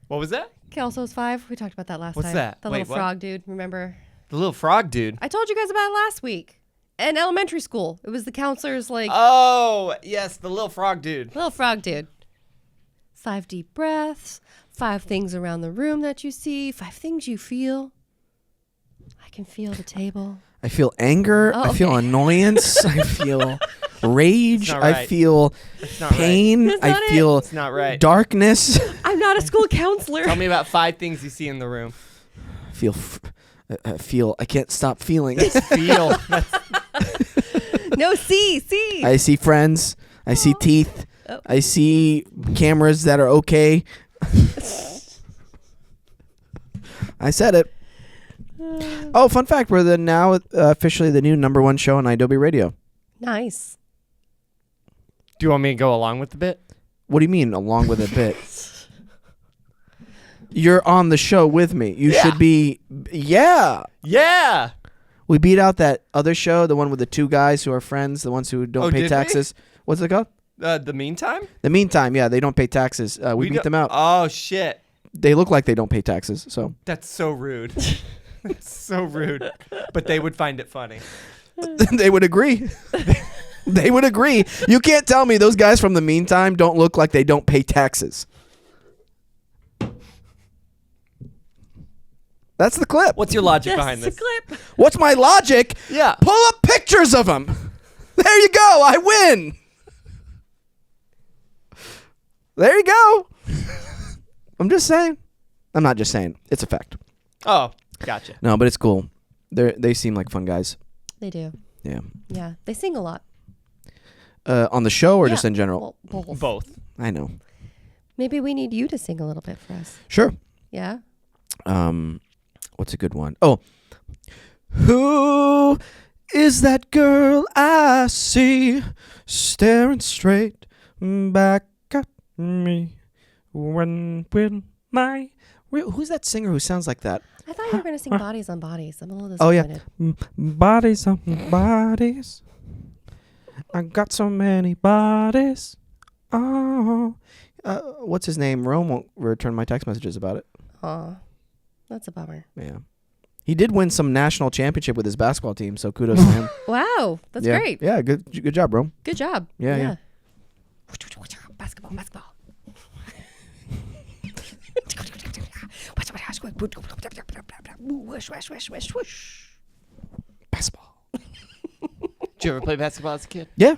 What was that? Kelso's 5? We talked about that last What's time. that? The Wait, little what? frog dude, remember? The little frog dude. I told you guys about it last week. In elementary school. It was the counselor's like, Oh, yes, the little frog dude. little frog dude. 5 deep breaths, 5 things around the room that you see, 5 things you feel. I can feel the table. I feel anger. Oh, I feel okay. annoyance. I feel rage. It's not I right. feel That's not right. pain. That's I not it. feel It's not right. darkness. I'm not a school counselor. Tell me about 5 things you see in the room. I feel. I can't stop feeling. Feel. No, see. I see friends. I see teeth. Oh. I see cameras that are okay. I said it. Oh, fun fact: we're now officially the new #1 show on idobi Radio. Nice. Do you want me to go along with the bit? What do you mean, along with a bit? You're on the show with me. You should be. Yeah. Yeah. We beat out that other show, the one with the 2 guys who are friends, the ones who don't Oh, pay did we? taxes. What's it called? The meantime? The Meantime, yeah, they don't pay taxes. We beat don't- them out. Oh, shit. They look like they don't pay taxes, so. That's so rude. That's so rude. But they would find it funny. They would agree. They would agree. You can't tell me those guys from The Meantime don't look like they don't pay taxes. That's the clip. What's your logic That's behind the this? clip. What's my logic? Yeah. Pull up pictures of them. There you go. I win. There you go. I'm just saying. I'm not just saying. It's a fact. Oh, gotcha. No, but it's cool. They seem like fun guys. They do. Yeah. Yeah. They sing a lot. On the show or Yeah. just in general? Well, both. Both. I know. Maybe we need you to sing a little bit for us. Sure. Yeah? What's a good one? Oh. Who is that girl I see staring straight back at me when my who's that singer who sounds like that? I thought you were going to sing Bodies on Bodies. I'm a little Oh yeah. disappointed. Bodies on bodies. I got so many bodies. Oh. What's his name? Rome won't return my text messages about it. Aw. That's a bummer. Yeah. He did win some national championship with his basketball team, so kudos to him. Wow. That's Yeah. great. Yeah, good job, bro. Good job. Yeah. Basketball. Basketball. Did you ever play basketball as a kid? Yeah.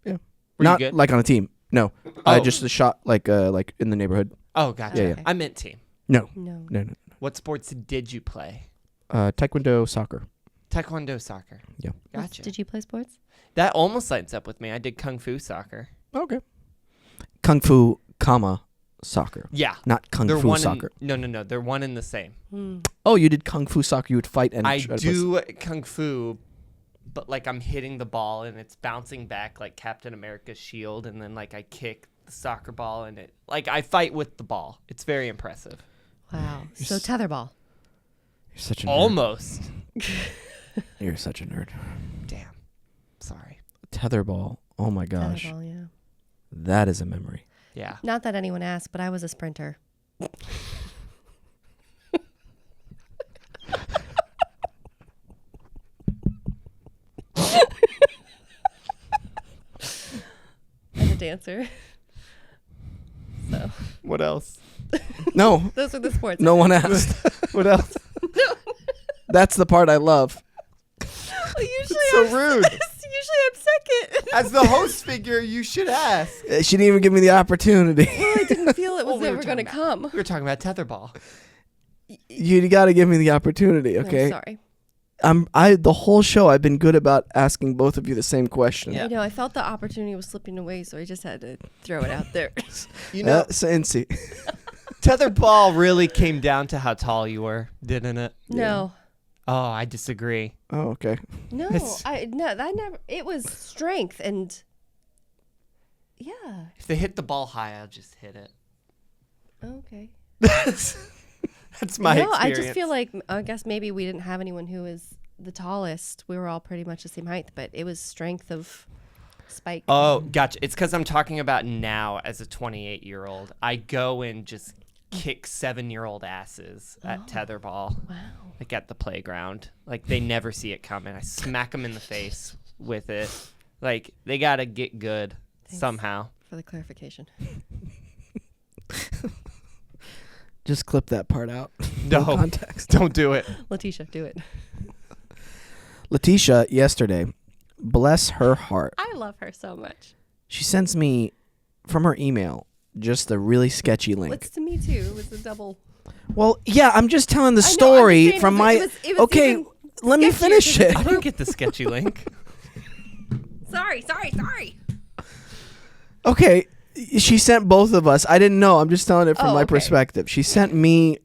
Were Not you good? like on a team. No. Oh. Just a shot like in the neighborhood. Oh, gotcha. Yeah, yeah. I meant team. No. No. What sports did you play? Taekwondo, soccer. Taekwondo, soccer. Yeah. Gotcha. Did you play sports? That almost lines up with me. I did kung fu soccer. Okay. Kung fu, soccer. Yeah. Not kung They're fu one soccer. No. They're one and the same. Oh, you did kung fu soccer. You would fight and I try to do kung fu, but like I'm hitting the ball and it's bouncing back like Captain America's shield, and then like I kick the soccer ball and it like I fight with the ball. It's very impressive. Wow. So tetherball. You're such a nerd. Almost. You're such a nerd. Damn. Sorry. Tetherball. Oh my gosh. Tetherball, yeah. That is a memory. Yeah. Not that anyone asked, but I was a sprinter. And a dancer. So What else? No, Those are the sports. no one asked. What else? That's the part I love. Well, usually So I'm, rude. Usually I'm second. As the host figure, you should ask. She didn't even give me the opportunity. Well, I didn't feel it was we were ever going to talking come. We were talking about tetherball. You got to give me the opportunity, okay? No, sorry. The whole show I've been good about asking both of you the same question. Yeah. You know, I felt the opportunity was slipping away, so I just had to throw it out there. You know, Cincy. tetherball really came down to how tall you were, didn't it? No. Oh, I disagree. Oh, okay. No, It's- I never. It was strength and yeah. If they hit the ball high, I'll just hit it. Okay. That's my no, experience. I just feel like I guess maybe we didn't have anyone who was the tallest. We were all pretty much the same height, but it was strength of spike. Oh, gotcha. It's because I'm talking about now as a 28-year-old. I go and just kick 7-year-old asses at tetherball. Wow. Like at the playground. Like they never see it coming. I smack them in the face with it. Like they got to get good somehow. For the clarification. Just clip that part out. No context. Don't do it. Letitia, do it. Letitia, yesterday, bless her heart, I love her so much. she sends me from her email just a really sketchy link. What's to me too? It was a double. Well, yeah, I'm just telling the I know, I'm story just saying from my. it was Okay, even let me sketchier finish than- it. I didn't get the sketchy link. Sorry. Okay, she sent both of us. I didn't know. I'm just telling it from Oh, my okay. perspective. She sent me.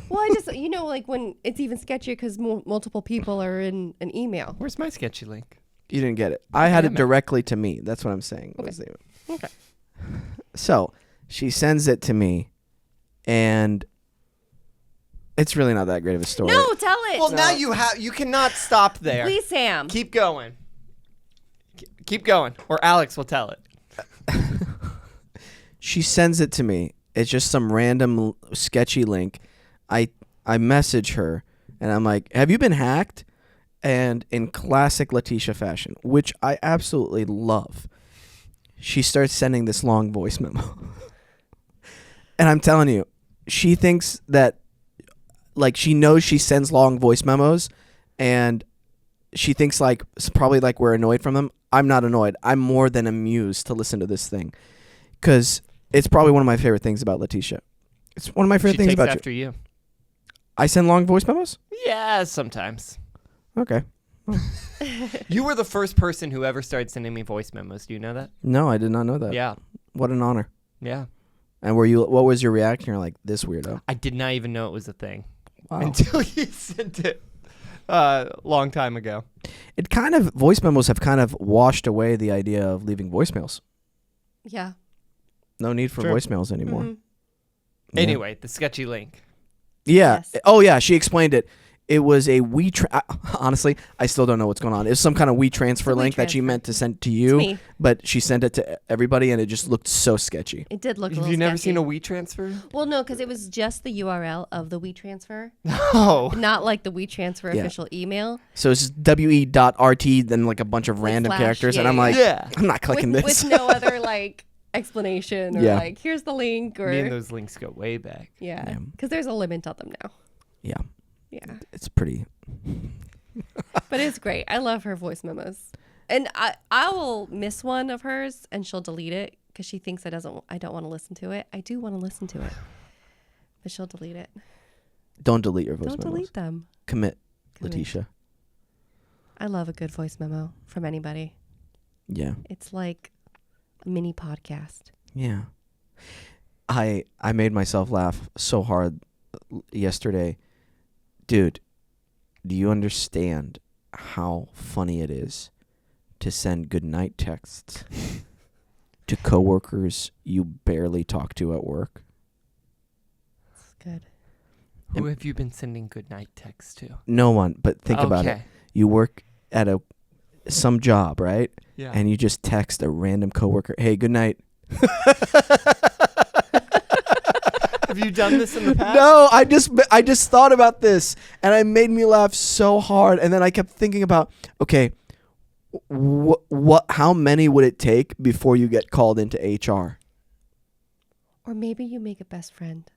Well, I just like when it's even sketchier because multiple people are in an email. Where's my sketchy link? You didn't get it. I had it Damn it. directly to me. That's what I'm saying. Okay. was the- Okay. So she sends it to me, and it's really not that great of a story. No, tell it. Well, now you cannot stop there. Please, Sam. Keep going. Keep going, or Alex will tell it. She sends it to me. It's just some random sketchy link. I message her, and I'm like, have you been hacked? And in classic Letitia fashion, which I absolutely love, she starts sending this long voice memo. And I'm telling you, she thinks that, like, she knows she sends long voice memos, and she thinks, like, probably like we're annoyed from them. I'm not annoyed. I'm more than amused to listen to this thing, because it's probably one of my favorite things about Letitia. It's one of my favorite She things takes about you. after you. I send long voice memos? Yeah, sometimes. Okay. You were the first person who ever started sending me voice memos. Do you know that? No, I did not know that. Yeah. What an honor. Yeah. And what was your reaction? You're like, this weirdo. I did not even know it was a thing Wow. until you sent it long time ago. Voice memos have kind of washed away the idea of leaving voicemails. Yeah. No need for Sure. voicemails anymore. Mhm. Yeah. Anyway, the sketchy link. Yeah. Yes. Oh, yeah. She explained it. It was a honestly, I still don't know what's going on. It was some kind of WeTransfer link that she WeTransfer. meant to send to It's you, me. but she sent it to everybody, and it just looked so sketchy. It did look a Have little you never sketchy. seen a WeTransfer? Well, no, because it was just the URL of the WeTransfer, No. not like the WeTransfer Yeah. official email. So it's just we.rt, then like a bunch of random slash, characters, and yeah, I'm yeah. like, Yeah. I'm not clicking with, this. with no other like explanation or Yeah. like here's the link or Me and those links go way back. yeah, Yeah. because there's a limit on them now. Yeah. Yeah, It's pretty. but it's great. I love her voice memos, and I will miss one of hers and she'll delete it because she thinks I don't want to listen to it. I do want to listen to it, but she'll delete it. Don't delete your voice Don't memos. delete them. Commit, Commit. Letitia. I love a good voice memo from anybody. Yeah. It's like a mini podcast. Yeah. I made myself laugh so hard yesterday. Dude, do you understand how funny it is to send goodnight texts to coworkers you barely talk to at work? It's good. Who have you been sending goodnight texts to? No one, but think about it. Okay. You work at some job, right? Yeah. And you just text a random coworker, "Hey, good night." Have you done this in the past? No, I just thought about this, and it made me laugh so hard. And then I kept thinking about, okay, what? How many would it take before you get called into HR? Or maybe you make a best friend.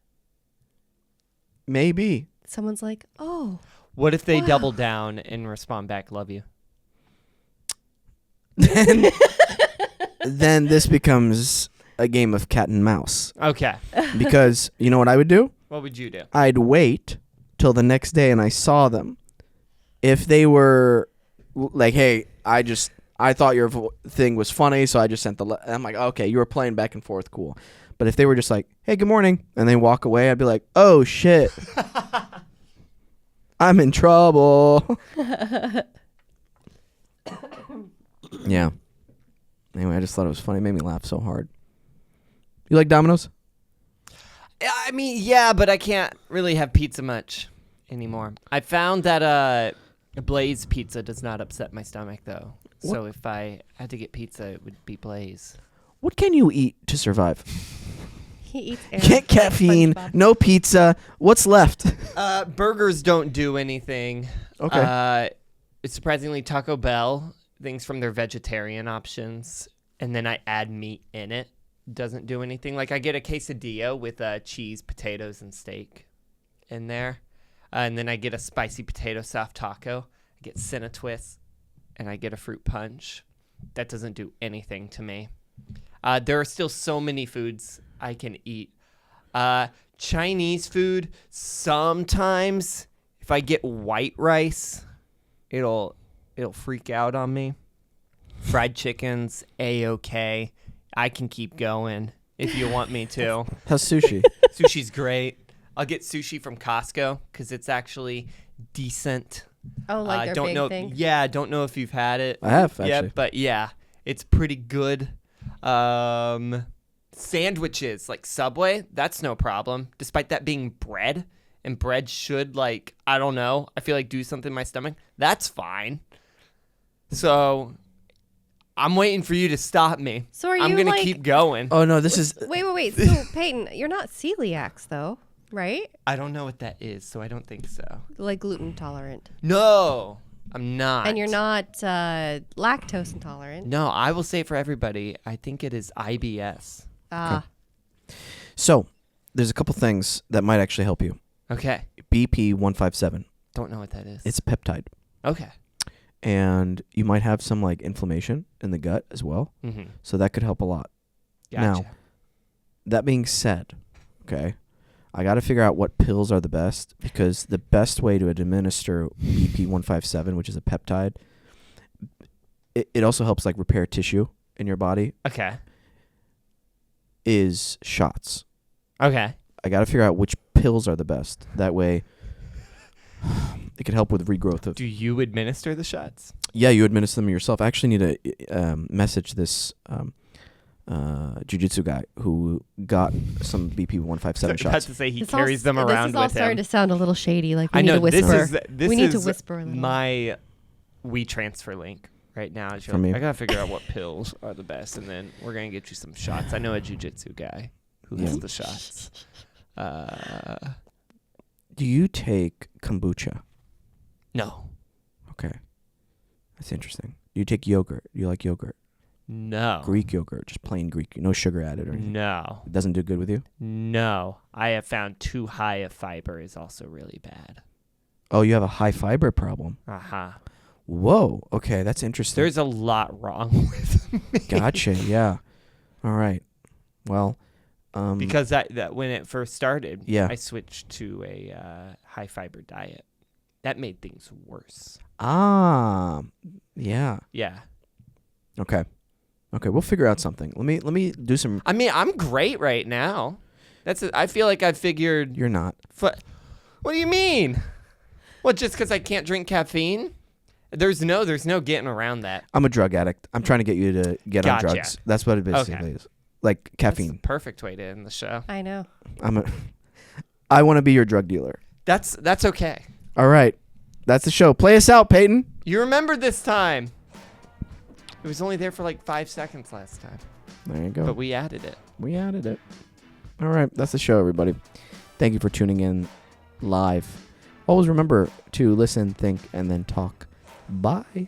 Maybe. Someone's like, oh. What if they Wow. double down and respond back, love you? Then this becomes a game of cat and mouse. Okay. Because you know what I would do? What would you do? I'd wait till the next day and I saw them. If they were like, hey, I thought your thing was funny, so I just sent I'm like, okay, you were playing back and forth, cool. But if they were just like, hey, good morning, and they walk away, I'd be like, oh, shit. I'm in trouble. Yeah. Anyway, I just thought it was funny. It made me laugh so hard. You like Domino's? I mean, yeah, but I can't really have pizza much anymore. I found that Blaze pizza does not upset my stomach, though. What? So if I had to get pizza, it would be Blaze. What can you eat to survive? He eats You can't caffeine, SpongeBob. no pizza. What's left? Burgers don't do anything. Okay. Surprisingly, Taco Bell, things from their vegetarian options, and then I add meat in it. Doesn't do anything. Like I get a quesadilla with cheese, potatoes, and steak in there. And then I get a spicy potato soft taco. I get Cinna Twist, and I get a fruit punch. That doesn't do anything to me. There are still so many foods I can eat. Chinese food, sometimes if I get white rice, it'll freak out on me. Fried chicken's A-okay. I can keep going if you want me to. How's sushi? Sushi's great. I'll get sushi from Costco because it's actually decent. Oh, like their don't big know. thing? Yeah, don't know if you've had it. I have, Yeah, actually. but yeah, it's pretty good. Sandwiches like Subway, that's no problem. Despite that being bread, and bread should I don't know. I feel like do something in my stomach. That's fine. So I'm waiting for you to stop me. So are I'm you, gonna like- keep going. Oh, no, this is... Wait. So, Peyton, you're not celiacs, though, right? I don't know what that is, so I don't think so. Like gluten tolerant. No, I'm not. And you're not lactose intolerant. No, I will say for everybody, I think it is IBS. Ah. So, there's a couple things that might actually help you. Okay. BP157. Don't know what that is. It's a peptide. Okay. And you might have some inflammation in the gut as well. Mm-hmm. So that could help a lot. Gotcha. Now, that being said, okay, I got to figure out what pills are the best because the best way to administer BP157, which is a peptide, it also helps repair tissue in your body, Okay. is shots. Okay. I got to figure out which pills are the best. That way, it could help with regrowth of... Do you administer the shots? Yeah, you administer them yourself. I actually need to message this jiu-jitsu guy who got some BP157 About shots. to say he This carries them This around is all with starting him. to sound a little shady. Like we I need know to whisper. this We need to is whisper a little. my WeTransfer link right now. Is For me. I gotta figure out what pills are the best, and then we're gonna get you some shots. I know a jiu-jitsu guy who has Yeah. the shots. Do you take kombucha? No. Okay. That's interesting. Do you take yogurt? Do you like yogurt? No. Greek yogurt, just plain Greek. No sugar added or anything. No. It doesn't do good with you? No. I have found too high of fiber is also really bad. Oh, you have a high fiber problem. Uh-huh. Whoa. Okay, that's interesting. There's a lot wrong with me. Gotcha. Yeah. All right. Well, Because that when it first started, Yeah. I switched to a high fiber diet. That made things worse. yeah. Yeah. Okay. Okay, we'll figure out something. Let me do some. I mean, I'm great right now. I feel like I figured. You're not. What do you mean? Well, just because I can't drink caffeine? There's no getting around that. I'm a drug addict. I'm trying to get you to get on Gotcha. drugs. That's what it basically Okay. is. Like That's caffeine. the perfect way to end the show. I know. I want to be your drug dealer. That's okay. All right. That's the show. Play us out, Peyton. You remembered this time. It was only there for 5 seconds last time, There you go. but we added it. We added it. All right. That's the show, everybody. Thank you for tuning in live. Always remember to listen, think, and then talk. Bye.